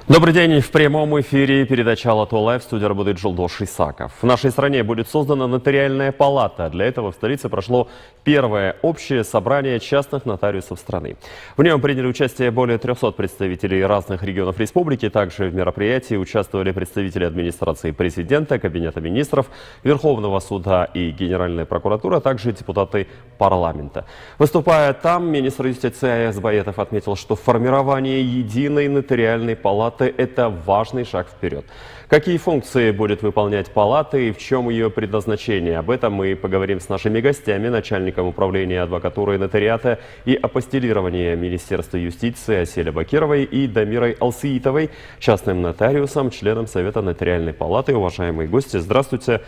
Добрый день. В прямом эфире передача «Алату Лайв». В студии работает Жолдош Исаков. В нашей стране будет создана нотариальная палата. Для этого в столице прошло первое общее собрание частных нотариусов страны. В нем приняли участие более 300 представителей разных регионов республики. Также в мероприятии участвовали представители администрации президента, Кабинета министров, Верховного суда и Генеральной прокуратуры, а также депутаты парламента. Выступая там, министр юстиции Аяз Баетов отметил, что формирование единой нотариальной палаты – это важный шаг вперед. Какие функции будет выполнять палата и в чем ее предназначение? Об этом мы поговорим с нашими гостями, начальником управления адвокатуры и нотариата и апостилирования Министерства юстиции Аселя Бакировой и Дамирой Алсиитовой, частным нотариусом, членом Совета нотариальной палаты. Уважаемые гости, здравствуйте.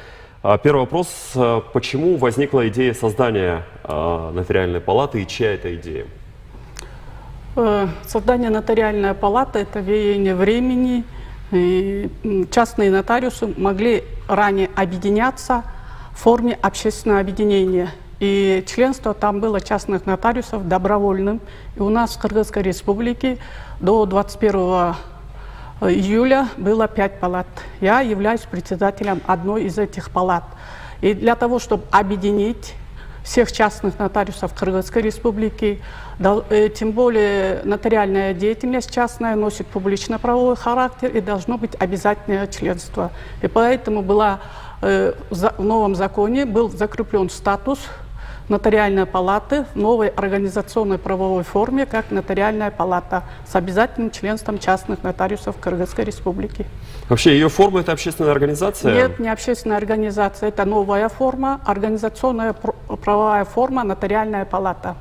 Первый вопрос. Почему возникла идея создания нотариальной палаты и чья это идея? Создание нотариальной палаты – это веяние времени. И частные нотариусы могли ранее объединяться в форме общественного объединения. И членство там было частных нотариусов добровольным. И у нас в Кыргызской республике до 21 июля было 5 палат. Я являюсь председателем одной из этих палат. И для того, чтобы объединить всех частных нотариусов Кыргызской республики, тем более нотариальная деятельность частная носит публично-правовой характер и должно быть обязательное членство. И поэтому в новом законе был закреплен статус нотариальной палаты в новой организационной правовой форме, как нотариальная палата с обязательным членством частных нотариусов Кыргызской республики. Вообще ее форма – это общественная организация? Нет, не общественная организация, это новая форма, организационная правовая форма нотариальная палата.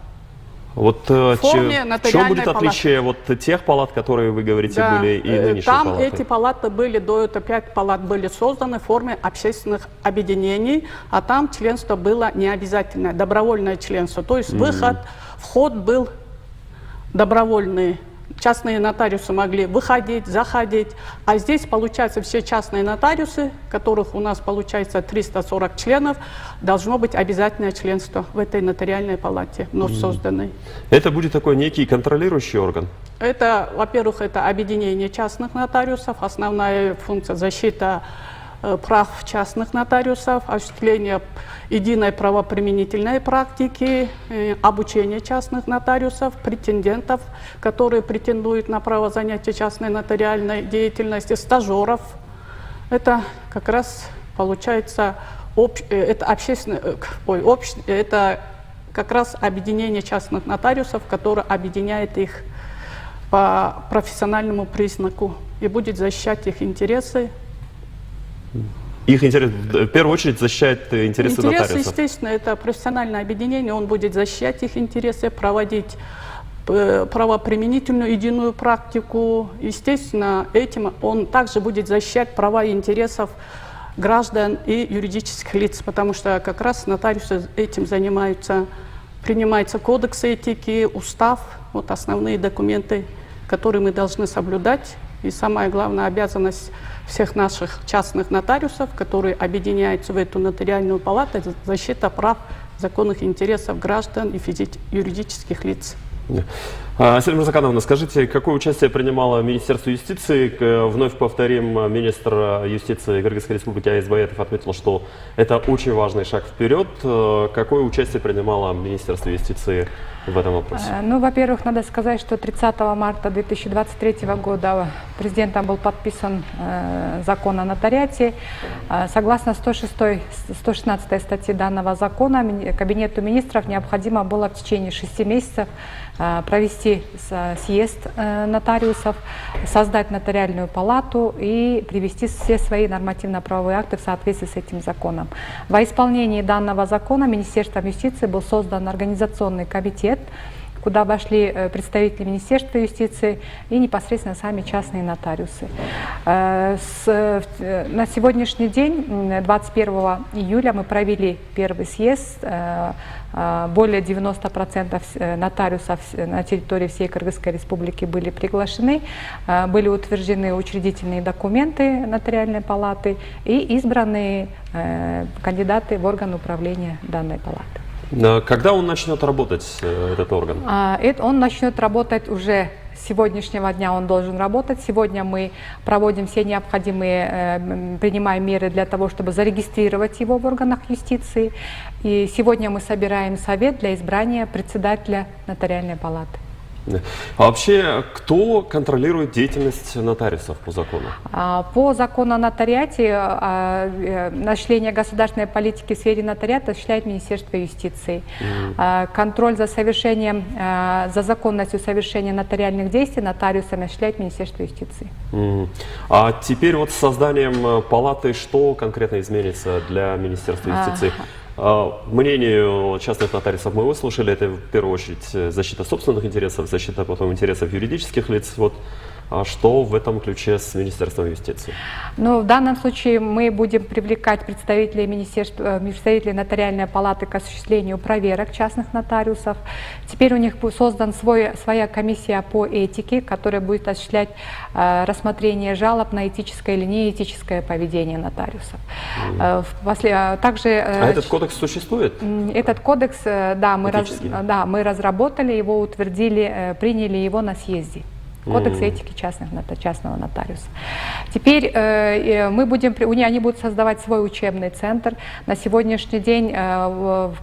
Вот в чем будет отличие вот тех палат, которые вы говорите, да, были и нынешней там палаты? Эти палаты были, до этого 5 палат были созданы в форме общественных объединений, а там членство было необязательное, добровольное членство. То есть вход был добровольный. Частные нотариусы могли выходить, заходить, а здесь, получается, все частные нотариусы, которых у нас, получается, 340 членов, должно быть обязательное членство в этой нотариальной палате, вновь созданной. Это будет такой некий контролирующий орган? Это, во-первых, это объединение частных нотариусов, основная функция защита прав частных нотариусов, осуществление единой правоприменительной практики, обучение частных нотариусов, претендентов, которые претендуют на право занятия частной нотариальной деятельности, стажеров. Это как раз получается это как раз объединение частных нотариусов, которое объединяет их по профессиональному признаку и будет защищать их интересы. Их интерес, в первую очередь, защищает интересы нотариусов? Естественно, это профессиональное объединение, он будет защищать их интересы, проводить правоприменительную единую практику. Естественно, этим он также будет защищать права и интересов граждан и юридических лиц, потому что как раз нотариусы этим занимаются. Принимается кодекс этики, устав, вот основные документы, которые мы должны соблюдать. И самая главная обязанность всех наших частных нотариусов, которые объединяются в эту нотариальную палату, это защита прав, законных интересов граждан и юридических лиц. Асель Мурзакановна, скажите, какое участие принимало Министерство юстиции? Вновь повторим, министр юстиции Кыргызской республики Аяз Баетов отметил, что это очень важный шаг вперед. Какое участие принимало Министерство юстиции в этом вопросе? Ну, во-первых, надо сказать, что 30 марта 2023 года президентом был подписан закон о нотариате. Согласно 116 статьи данного закона, Кабинету министров необходимо было в течение 6 месяцев провести съезд нотариусов, создать нотариальную палату и привести все свои нормативно-правовые акты в соответствии с этим законом. Во исполнении данного закона Министерством юстиции был создан организационный комитет, куда вошли представители Министерства юстиции и непосредственно сами частные нотариусы. На сегодняшний день, 21 июля, мы провели первый съезд. Более 90% нотариусов на территории всей Кыргызской республики были приглашены, были утверждены учредительные документы нотариальной палаты и избраны кандидаты в орган управления данной палаты. Когда он начнет работать, этот орган? Он начнет работать уже с сегодняшнего дня он должен работать. Сегодня мы проводим все необходимые, принимаем меры для того, чтобы зарегистрировать его в органах юстиции. И сегодня мы собираем совет для избрания председателя нотариальной палаты. Да. А вообще, кто контролирует деятельность нотариусов по закону? По закону о нотариате осуществление государственной политики в сфере нотариата осуществляет Министерство юстиции. Контроль за совершением, за законностью совершения нотариальных действий нотариусами осуществляет Министерство юстиции. А теперь вот с созданием палаты что конкретно изменится для Министерства юстиции? Мнение частных нотариусов мы выслушали. Это в первую очередь защита собственных интересов, защита потом интересов юридических лиц. Вот что в этом ключе с Министерством юстиции? Ну, в данном случае мы будем привлекать представителей представителей нотариальной палаты к осуществлению проверок частных нотариусов. Теперь у них создан своя комиссия по этике, которая будет осуществлять рассмотрение жалоб на этическое или неэтическое поведение нотариусов. Также, этот кодекс существует? Этот кодекс, да, мы разработали его, утвердили, приняли его на съезде. Кодекс этики частного нотариуса. Теперь они будут создавать свой учебный центр. На сегодняшний день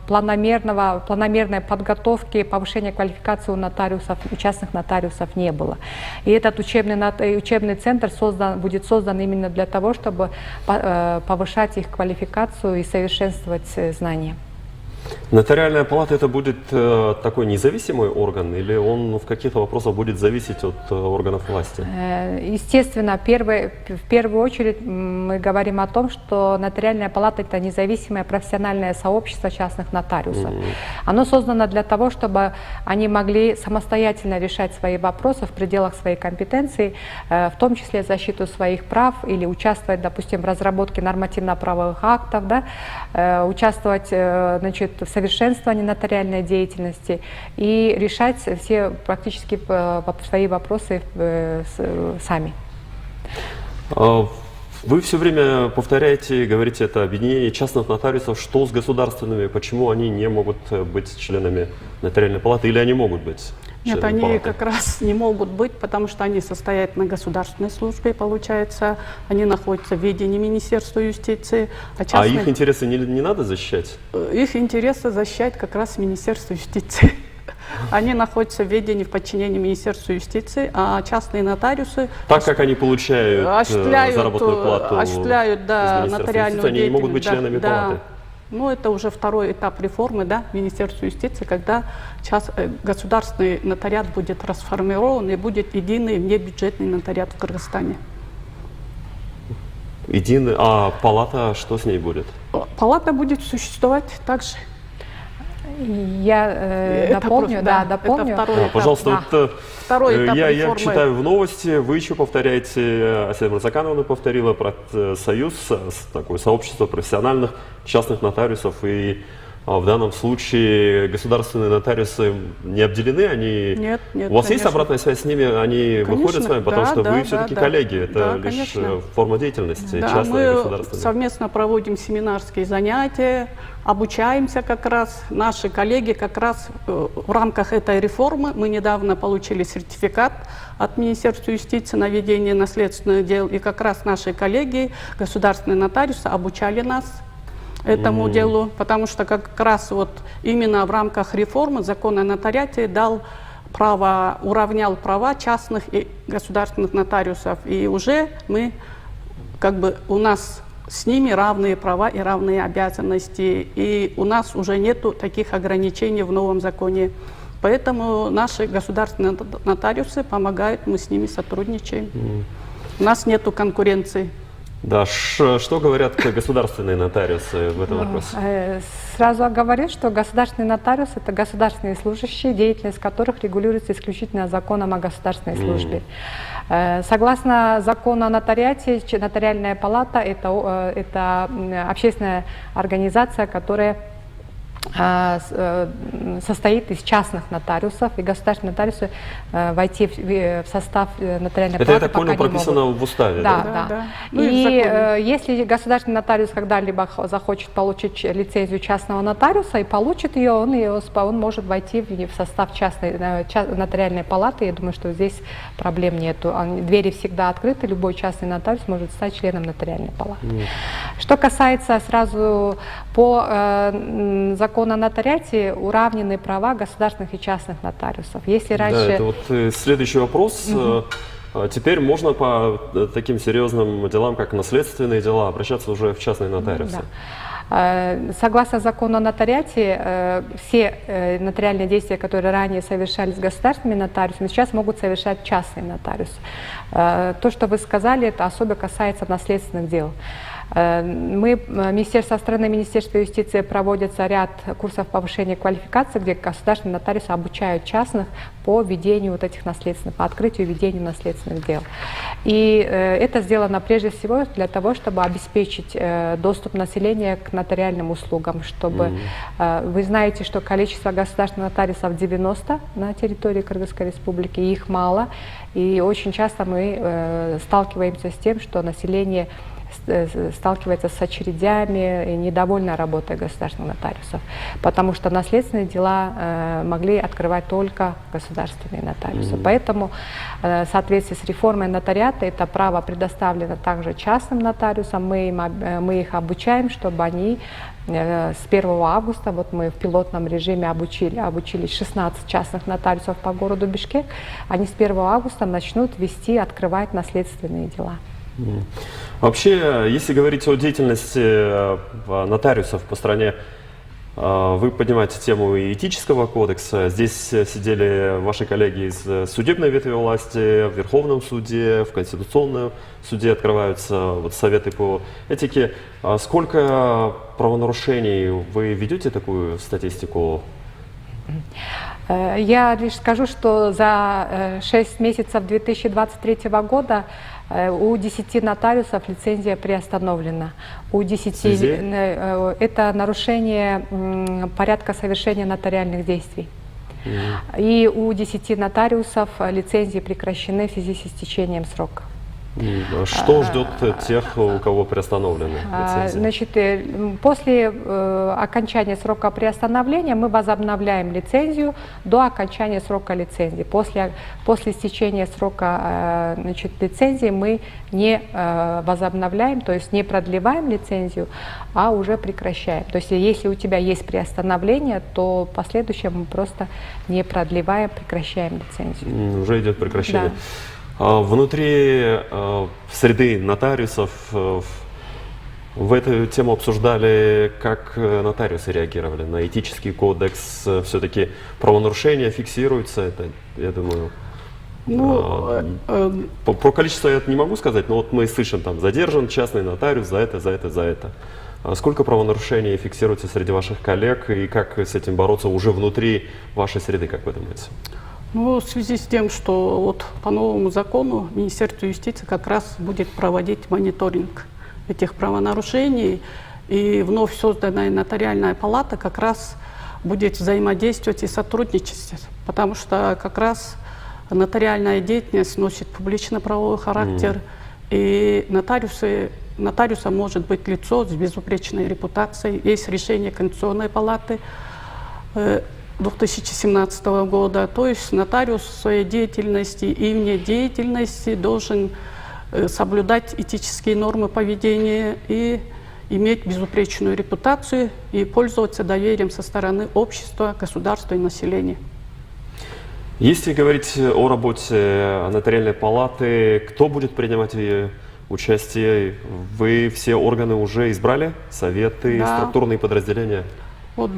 планомерной подготовки, повышения квалификации у нотариусов, у частных нотариусов не было. И этот учебный центр будет создан именно для того, чтобы повышать их квалификацию и совершенствовать знания. Нотариальная палата это будет такой независимый орган или он в каких-то вопросах будет зависеть от органов власти? Естественно, в первую очередь мы говорим о том, что нотариальная палата это независимое профессиональное сообщество частных нотариусов. Оно создано для того, чтобы они могли самостоятельно решать свои вопросы в пределах своей компетенции, в том числе защиту своих прав или участвовать, допустим, в разработке нормативно-правовых актов, да, участвовать, значит, в совершенствовании нотариальной деятельности и решать все практически свои вопросы сами. Вы все время повторяете, говорите, это объединение частных нотариусов. Что с государственными? Почему они не могут быть членами нотариальной палаты или они могут быть? Нет, они как раз не могут быть, потому что они состоят на государственной службе, получается, они находятся в ведении Министерства юстиции. А их интересы не надо защищать? Их интересы защищать как раз Министерство юстиции. Они находятся в ведении, в подчинении Министерства юстиции, а частные нотариусы... Так как они получают заработную плату осуществляют, да, нотариальную они не могут быть членами палаты? Ну, это уже второй этап реформы, да, Министерства юстиции, когда государственный нотариат будет расформирован и будет единый внебюджетный нотариат в Кыргызстане. Единый, а палата, что с ней будет? Палата будет существовать также. Я дополню, дополню. Пожалуйста, да. Второй этап я читаю в новости, вы еще повторяете, Асель Мурзакановна повторила про союз, такое сообщество профессиональных частных нотариусов, и в данном случае государственные нотариусы не обделены, они... Нет, У вас конечно. есть обратная связь с ними, они выходят с вами, потому что вы все-таки коллеги, это лишь форма деятельности, частная мы государственная. совместно проводим семинарские занятия, обучаемся как раз, наши коллеги как раз в рамках этой реформы, мы недавно получили сертификат от Министерства юстиции на ведение наследственных дел, и как раз наши коллеги, государственные нотариусы, обучали нас этому делу, потому что как раз вот именно в рамках реформы закон о нотариате уравнял права частных и государственных нотариусов, и уже у нас с ними равные права и равные обязанности, и у нас уже нету таких ограничений в новом законе. Поэтому наши государственные нотариусы помогают, мы с ними сотрудничаем. У нас нету конкуренции. Да, что говорят государственные нотариусы в этом вопросе? Сразу оговорю, что государственный нотариус – это государственные служащие, деятельность которых регулируется исключительно законом о государственной службе. Согласно закону о нотариате, нотариальная палата – это общественная организация, которая состоит из частных нотариусов, и государственные нотариусы войти в состав нотариальной Это, палаты я так понял, пока не прописано могут. в уставе, Да, да? да. Да. Ну, и в И законе. если государственный нотариус когда-либо захочет получить лицензию частного нотариуса и получит ее, он может войти в состав частной нотариальной палаты. Я думаю, что здесь проблем нету. Двери всегда открыты, любой частный нотариус может стать членом нотариальной палаты. Что касается сразу по закону о нотариате, уравнены права государственных и частных нотариусов. Если раньше... Да, это вот следующий вопрос. Теперь можно по таким серьезным делам, как наследственные дела, обращаться уже в частные нотариусы. Да. Согласно закону о нотариате, все нотариальные действия, которые ранее совершались государственными нотариусами, сейчас могут совершать частные нотариусы. То, что вы сказали, это особо касается наследственных дел. Министерство страны, Министерство юстиции проводится ряд курсов повышения квалификации, где государственные нотариусы обучают частных по ведению вот этих наследственных, по открытию и ведению наследственных дел. И это сделано прежде всего для того, чтобы обеспечить доступ населения к нотариальным услугам, чтобы вы знаете, что количество государственных нотариусов 90 на территории Кыргызской республики, и их мало, и очень часто мы сталкиваемся с тем, что население сталкивается с очередями и недовольна работой государственных нотариусов, потому что наследственные дела могли открывать только государственные нотариусы. Поэтому в соответствии с реформой нотариата это право предоставлено также частным нотариусам. Мы их обучаем, чтобы они с 1 августа, вот мы в пилотном режиме обучили 16 частных нотариусов по городу Бишкек, они с 1 августа начнут открывать наследственные дела. Вообще, если говорить о деятельности нотариусов по стране, вы поднимаете тему этического кодекса. Здесь сидели ваши коллеги из судебной ветви власти, в Верховном суде, в Конституционном суде открываются вот советы по этике. Сколько правонарушений вы ведете такую статистику? Я лишь скажу, что за 6 месяцев 2023 года у 10 нотариусов лицензия приостановлена. У 10 это нарушение порядка совершения нотариальных действий. И у 10 нотариусов лицензии прекращены в связи с истечением срока. Что ждет тех, у кого приостановлены лицензии? Значит, после окончания срока приостановления мы возобновляем лицензию до окончания срока лицензии. После истечения срока лицензии мы не возобновляем, то есть не продлеваем лицензию, а уже прекращаем. То есть если у тебя есть приостановление, то в последующем мы просто не продлеваем, прекращаем лицензию. Уже идет прекращение. Да. Внутри среды нотариусов в эту тему обсуждали, как нотариусы реагировали на этический кодекс. Все-таки правонарушения фиксируются, это, я думаю. Про количество я не могу сказать, но вот мы слышим, там задержан частный нотариус за это. Сколько правонарушений фиксируется среди ваших коллег и как с этим бороться уже внутри вашей среды, как вы думаете? Ну, в связи с тем, что вот по новому закону Министерство юстиции как раз будет проводить мониторинг этих правонарушений, и вновь созданная нотариальная палата как раз будет взаимодействовать и сотрудничать, потому что как раз нотариальная деятельность носит публично-правовой характер, и нотариусом может быть лицо с безупречной репутацией. Есть решение Конституционной палаты 2017 года, то есть нотариус в своей деятельности и вне деятельности должен соблюдать этические нормы поведения и иметь безупречную репутацию и пользоваться доверием со стороны общества, государства и населения. Если говорить о работе нотариальной палаты, кто будет принимать участие? Вы все органы уже избрали? Советы, Да. структурные подразделения? Вот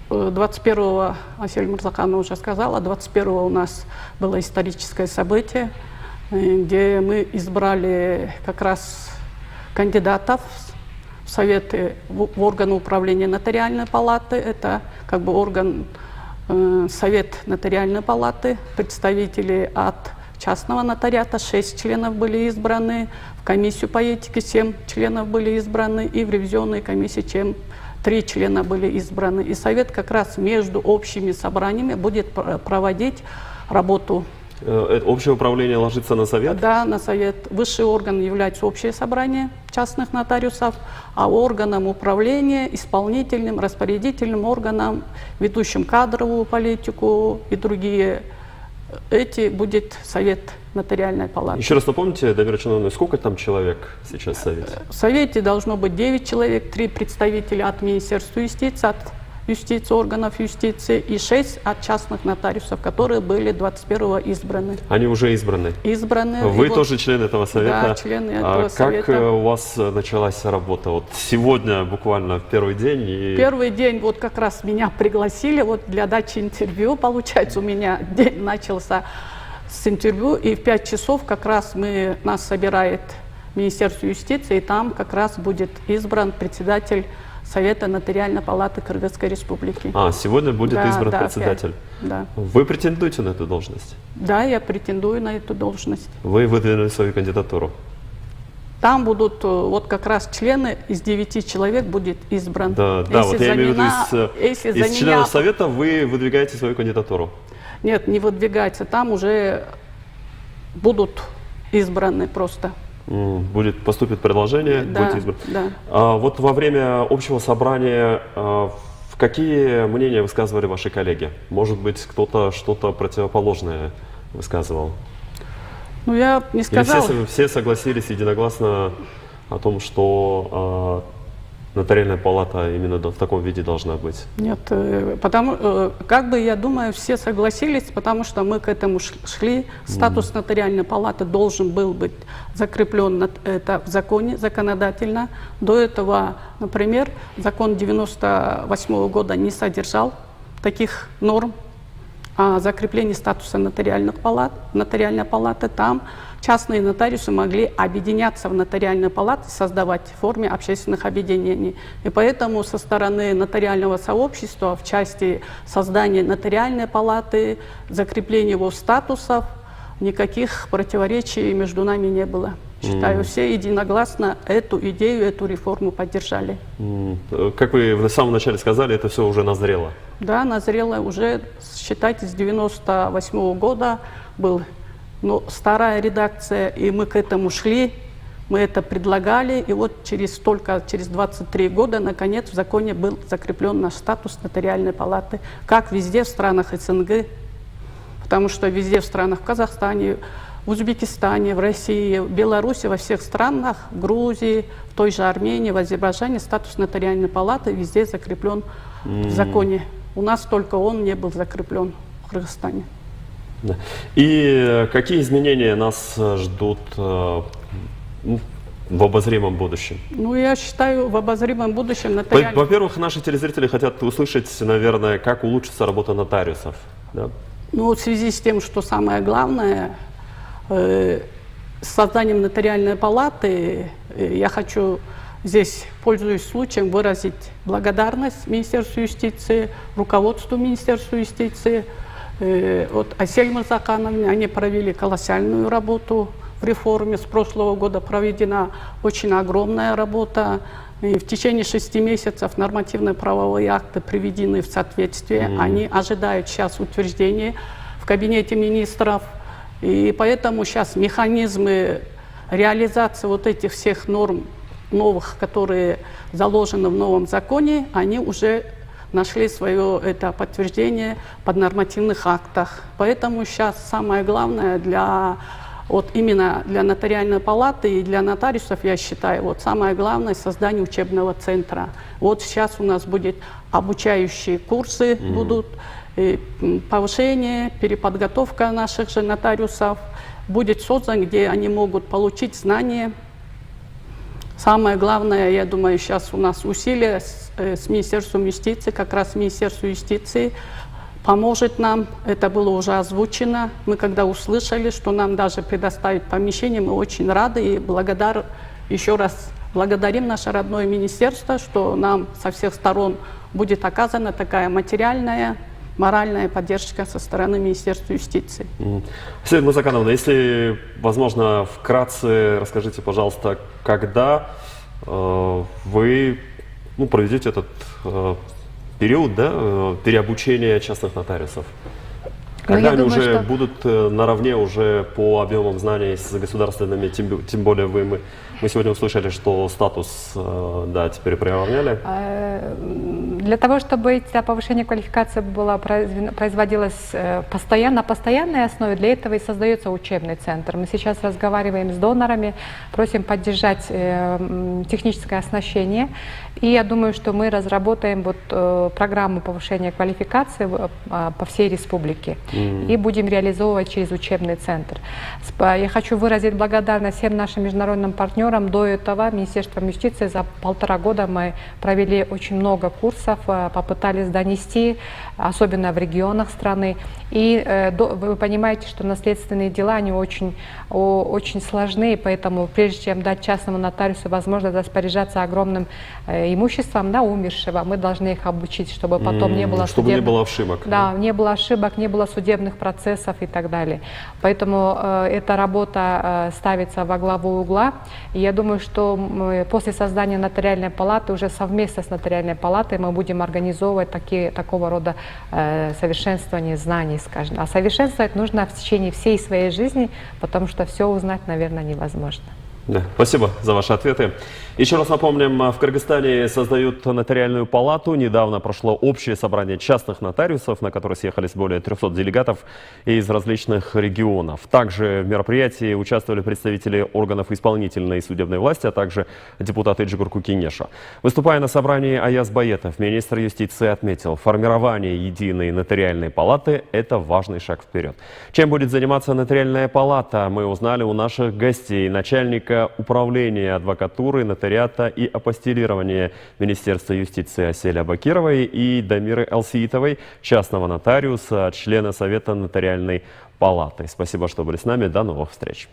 21-го, Асель Мурзакановна уже сказала, 21-го у нас было историческое событие, где мы избрали как раз кандидатов в советы, в органы управления нотариальной палаты. Это как бы орган, совет нотариальной палаты, представители от частного нотариата, 6 членов были избраны, в комиссию по этике 7 членов были избраны и в ревизионной комиссии 3 члена были избраны. И Совет как раз между общими собраниями будет проводить работу. Общее управление ложится на совет? Да, на Совет. Высший орган является общее собрание частных нотариусов, а органом управления, исполнительным, распорядительным органом, ведущим кадровую политику и другие, эти будет Совет Нотариальной палаты. Еще раз напомните, Дамира Чиновна, сколько там человек сейчас в Совете? В Совете должно быть 9 человек, 3 представителя от Министерства юстиции, от органов юстиции и 6 от частных нотариусов, которые были 21-го избраны. Они уже избраны? Избраны. Вы тоже член этого совета? Да, члены этого как совета. у вас началась работа? Вот сегодня буквально первый день? Первый день вот как раз меня пригласили вот для дачи интервью. Получается, у меня день начался с интервью, и в 5 часов как раз нас собирает Министерство юстиции, и там как раз будет избран председатель Совета Нотариальной палаты Кыргызской республики. Сегодня будет избран председатель? 5. Да. Вы претендуете на эту должность? Да, я претендую на эту должность. Вы выдвинули свою кандидатуру? Там будут вот как раз члены, из 9 человек будет избран. Да, вот я имею в виду, из членов Совета вы выдвигаете свою кандидатуру? Нет, не выдвигается, там уже будут избраны просто. Поступит предложение, будет избран. Да. Вот во время общего собрания какие мнения высказывали ваши коллеги? Может быть, кто-то что-то противоположное высказывал? Ну, я не сказала. Или все согласились единогласно о том, что нотариальная палата именно в таком виде должна быть? Нет, я думаю, все согласились, потому что мы к этому шли. Статус нотариальной палаты должен был быть закреплен в законе законодательно. До этого, например, закон 1998 года не содержал таких норм о закреплении статуса нотариальной палаты. Там частные нотариусы могли объединяться в нотариальной палате, создавать в форме общественных объединений. И поэтому со стороны нотариального сообщества в части создания нотариальной палаты, закрепления его статусов, никаких противоречий между нами не было. Считаю, все единогласно эту идею, эту реформу поддержали. Как вы в самом начале сказали, это все уже назрело? Да, назрело уже, считайте, с 1998 года был. Но старая редакция, и мы к этому шли, мы это предлагали, и вот через 23 года, наконец, в законе был закреплен наш статус нотариальной палаты, как везде в странах СНГ, потому что везде в странах, в Казахстане, в Узбекистане, в России, в Беларуси, во всех странах, в Грузии, в той же Армении, в Азербайджане статус нотариальной палаты везде закреплен в законе. У нас только он не был закреплен в Кыргызстане. Да. И какие изменения нас ждут в обозримом будущем? Ну, я считаю, в обозримом будущем Во-первых, наши телезрители хотят услышать, наверное, как улучшится работа нотариусов. Да? Ну, в связи с тем, что самое главное, с созданием нотариальной палаты, я хочу здесь, пользуясь случаем, выразить благодарность Министерству юстиции, руководству Министерства юстиции, Асель Мырзакановне. Они провели колоссальную работу в реформе. С прошлого года проведена очень огромная работа. И в течение 6 месяцев нормативно-правовые акты приведены в соответствие. Они ожидают сейчас утверждения в Кабинете министров. И поэтому сейчас механизмы реализации вот этих всех норм новых, которые заложены в новом законе, они уже нашли свое подтверждение под нормативных актах. Поэтому сейчас самое главное именно для нотариальной палаты и для нотариусов, я считаю, самое главное создание учебного центра. Вот сейчас у нас будет обучающие курсы, будут повышение, переподготовка наших же нотариусов будет создан, где они могут получить знания. Самое главное, я думаю, сейчас у нас усилия с Министерством юстиции, как раз Министерство юстиции поможет нам. Это было уже озвучено. Мы когда услышали, что нам даже предоставить помещение, мы очень рады и еще раз благодарим наше родное министерство, что нам со всех сторон будет оказана такая материальная, моральная поддержка со стороны Министерства юстиции. Асель Мырзакановна, если возможно, вкратце расскажите, пожалуйста, когда вы проведете этот период, да, переобучения частных нотариусов. Ну, Когда я они думаю, уже что- будут наравне уже по объемам знаний с государственными, тем более мы сегодня услышали, что статус, да, теперь приравняли. Для того, чтобы это повышение квалификации было производилось на постоянной основе, для этого и создается учебный центр. Мы сейчас разговариваем с донорами, просим поддержать техническое оснащение. И я думаю, что мы разработаем программу повышения квалификации по всей республике и будем реализовывать через учебный центр. Я хочу выразить благодарность всем нашим международным партнерам. До этого Министерством юстиции за 1,5 года мы провели очень много курсов, попытались донести, особенно в регионах страны. И вы понимаете, что наследственные дела, они очень сложны, поэтому прежде чем дать частному нотариусу возможность распоряжаться огромным имуществом на умершего, мы должны их обучить, чтобы потом не было чтобы не было ошибок. Да, не было ошибок, не было судебных процессов и так далее. Поэтому эта работа ставится во главу угла. И я думаю, что после создания нотариальной палаты, уже совместно с нотариальной палатой мы будем организовывать такого рода совершенствование знаний, скажем. А совершенствовать нужно в течение всей своей жизни, потому что все узнать, наверное, невозможно. Да, спасибо за ваши ответы. Еще раз напомним, в Кыргызстане создают нотариальную палату. Недавно прошло общее собрание частных нотариусов, на которое съехались более 300 делегатов из различных регионов. Также в мероприятии участвовали представители органов исполнительной и судебной власти, а также депутаты Джигурку Кенеша. Выступая на собрании, Аяз Баетов, министр юстиции, отметил, формирование единой нотариальной палаты – это важный шаг вперед. Чем будет заниматься нотариальная палата, мы узнали у наших гостей, начальника управления адвокатуры, нотариата и апостилирования Министерства юстиции Аселя Бакировой и Дамиры Алсиитовой, частного нотариуса, члена Совета нотариальной палаты. Спасибо, что были с нами. До новых встреч.